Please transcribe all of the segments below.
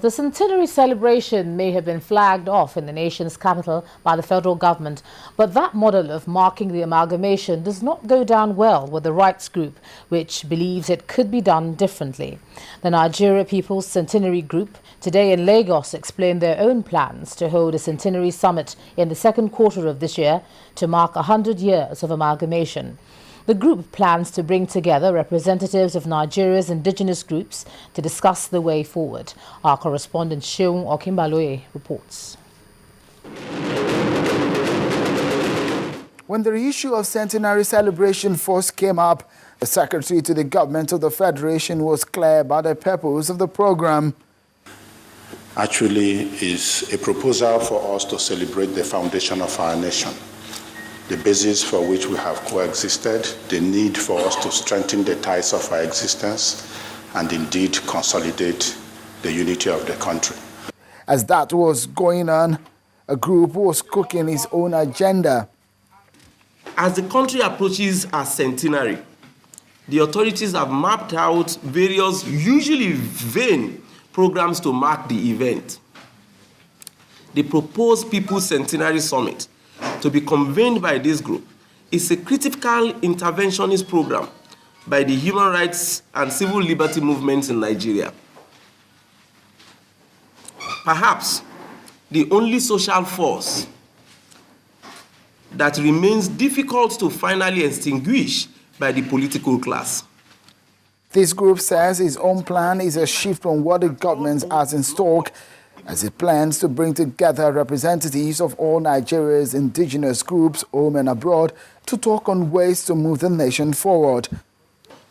The centenary celebration may have been flagged off in the nation's capital by the federal government, but that model of marking the amalgamation does not go down well with the rights group, which believes it could be done differently. The Nigeria People's Centenary Group today in Lagos explained their own plans to hold a centenary summit in the second quarter of this year to mark 100 years of amalgamation. The group plans to bring together representatives of Nigeria's indigenous groups to discuss the way forward. Our correspondent Sheung Okimbaloye reports. When the issue of centenary celebration first came up, the secretary to the government of the Federation was clear about the purpose of the program. Actually, is a proposal for us to celebrate the foundation of our nation, the basis for which we have coexisted, the need for us to strengthen the ties of our existence, and indeed consolidate the unity of the country. As that was going on, a group was cooking its own agenda. As the country approaches a centenary, the authorities have mapped out various, usually vain, programs to mark the event. The proposed People's Centenary Summit, to be convened by this group, is a critical interventionist program by the human rights and civil liberty movements in Nigeria. Perhaps the only social force that remains difficult to finally extinguish by the political class. This group says its own plan is a shift from what the government has in stock, as it plans to bring together representatives of all Nigeria's indigenous groups, home and abroad, to talk on ways to move the nation forward.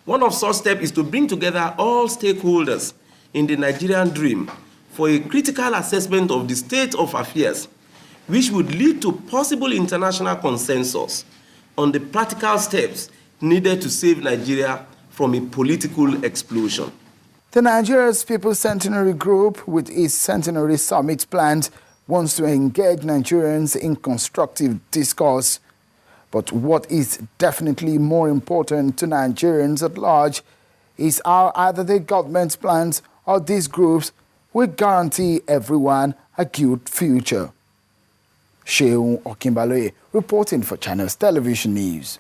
One of such steps is to bring together all stakeholders in the Nigerian dream for a critical assessment of the state of affairs, which would lead to possible international consensus on the practical steps needed to save Nigeria from a political explosion. The Nigeria's People's Centenary Group, with its Centenary Summit planned, wants to engage Nigerians in constructive discourse. But what is definitely more important to Nigerians at large is how either the government's plans or these groups will guarantee everyone a good future. Sheung Okimbaloye reporting for Channels Television News.